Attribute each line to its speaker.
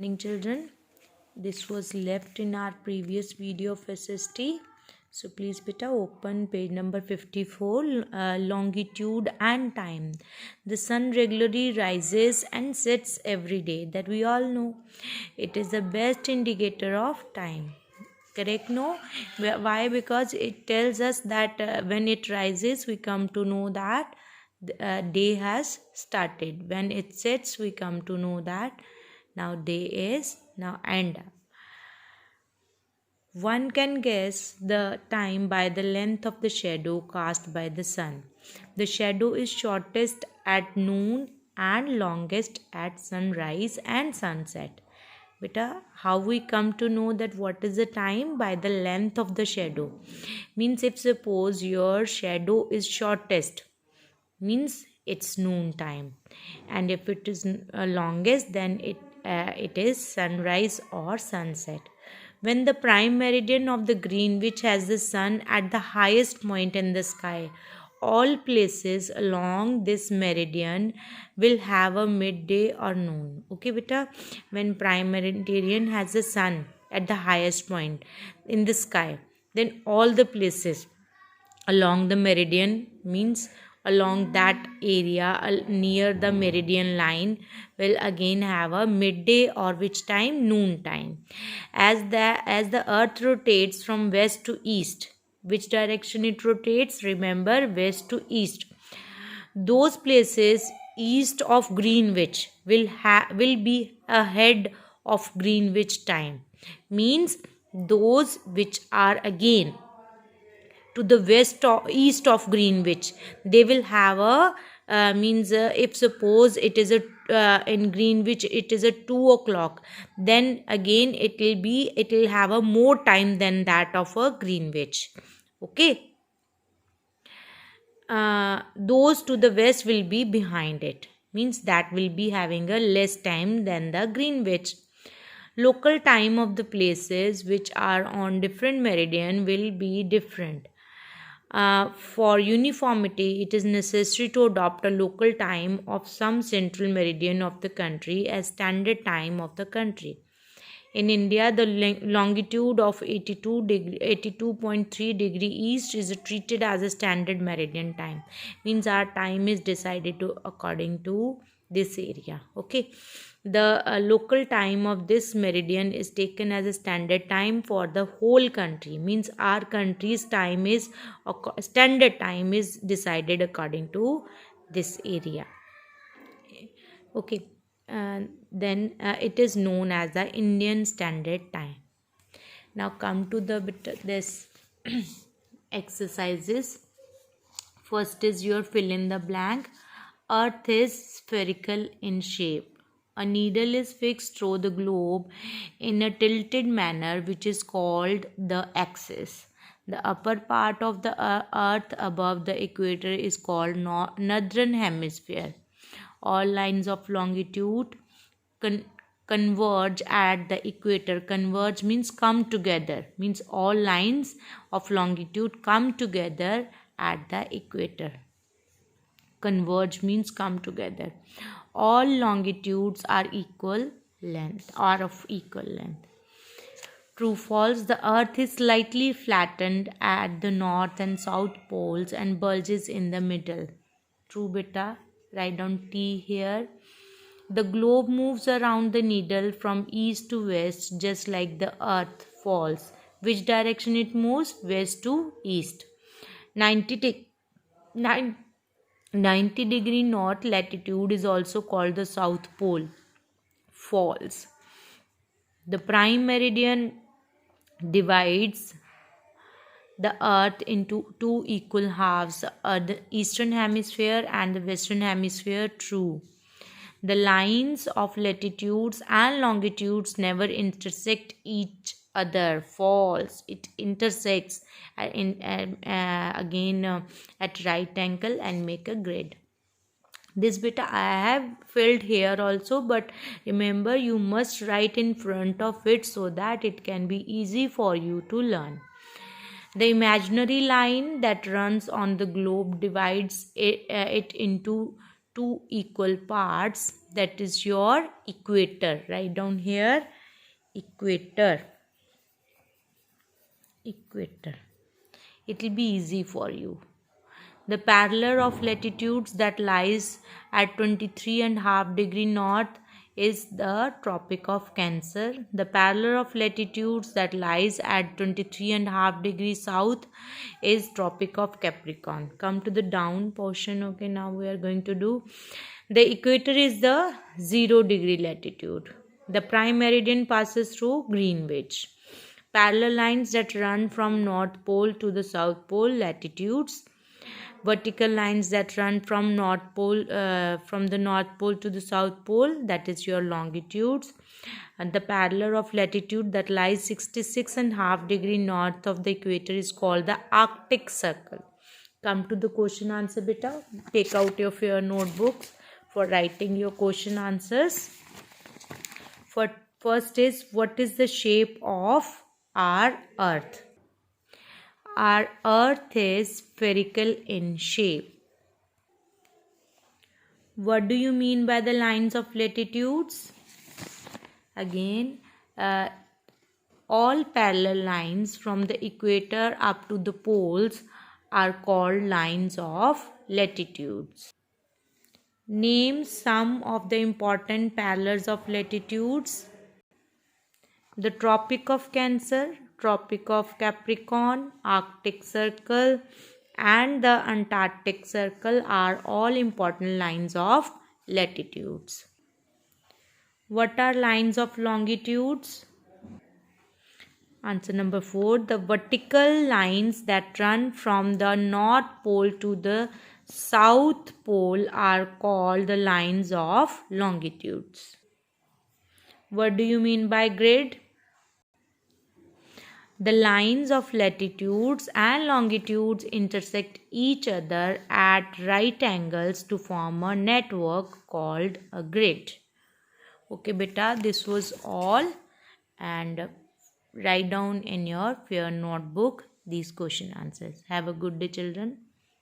Speaker 1: Morning children, this was left in our previous video of SST. So please beta open page number 54, longitude and time. The sun regularly rises and sets every day, that we all know. It is the best indicator of time. Correct? No? Why? Because it tells us that when it rises we come to know that the day has started. When it sets we come to know that now day is now end. One can guess the time by the length of the shadow cast by the sun. The shadow is shortest at noon and longest at sunrise and sunset. Beta, how we come to know that what is the time? By the length of the shadow. Means if suppose your shadow is shortest, means it's noon time, and if it is longest, then it is sunrise or sunset. When the prime meridian of the Greenwich has the sun at the highest point in the sky, all places along this meridian will have a midday or noon. Okay beta, when prime meridian has the sun at the highest point in the sky, then all the places along the meridian, means along that area near the meridian line, will again have a midday, or which time? Noon time. As the earth rotates from west to east, which direction it rotates? Remember, west to east. Those places east of Greenwich will be ahead of Greenwich time. Means those which are again to the west or east of Greenwich, they will have a if suppose it is a in Greenwich it is a 2 o'clock, then again it will have a more time than that of a Greenwich. Okay, those to the west will be behind it, means that will be having a less time than the Greenwich. Local time of the places which are on different meridian will be different. For uniformity, it is necessary to adopt a local time of some central meridian of the country as standard time of the country. In India, the longitude of 82.3 degree east is treated as a standard meridian time. Means our time is decided to according to this area. Okay. The local time of this meridian is taken as a standard time for the whole country. Means our country's time is standard time is decided according to this area. Okay, then it is known as the Indian Standard Time. Now come to the this exercises. First is your fill in the blank. Earth is spherical in shape. A needle is fixed through the globe in a tilted manner, which is called the axis. The upper part of the earth above the equator is called northern hemisphere. All lines of longitude converge at the equator. Converge means come together. Means all lines of longitude come together at the equator. Converge means come together. All longitudes are equal length or of equal length. True, false. The earth is slightly flattened at the north and south poles and bulges in the middle. True beta. Write down T here. The globe moves around the needle from east to west, just like the earth. False. Which direction it moves? West to east. 90 degree north latitude is also called the South Pole. False. The prime meridian divides the earth into two equal halves, the eastern hemisphere and the western hemisphere. True. The lines of latitudes and longitudes never intersect each other. False. It intersects at right angle and make a grid. This bit I have filled here also, but remember you must write in front of it so that it can be easy for you to learn. The imaginary line that runs on the globe divides it into two equal parts, that is your equator. Write down here, equator. Equator. It will be easy for you. The parallel of latitudes that lies at 23.5 degree north is the Tropic of Cancer. The parallel of latitudes that lies at 23.5 degree south is Tropic of Capricorn. Come to the down portion. Okay, now we are going to do the equator is the 0 degree latitude. The prime meridian passes through Greenwich. Parallel lines that run from North Pole to the South Pole, latitudes. Vertical lines that run from from the North Pole to the South Pole, that is your longitudes. And the parallel of latitude that lies 66.5 degree north of the equator is called the Arctic Circle. Come to the question answer, beta. Take out your notebooks for writing your question answers. First is, what is the shape of our Earth? Our Earth is spherical in shape. What do you mean by the lines of latitudes? Again, all parallel lines from the equator up to the poles are called lines of latitudes. Name some of the important parallels of latitudes. The Tropic of Cancer, Tropic of Capricorn, Arctic Circle and the Antarctic Circle are all important lines of latitudes. What are lines of longitudes? Answer number 4. The vertical lines that run from the North Pole to the South Pole are called the lines of longitudes. What do you mean by grid? The lines of latitudes and longitudes intersect each other at right angles to form a network called a grid. Okay, beta, this was all, and write down in your notebook these question answers. Have a good day, children.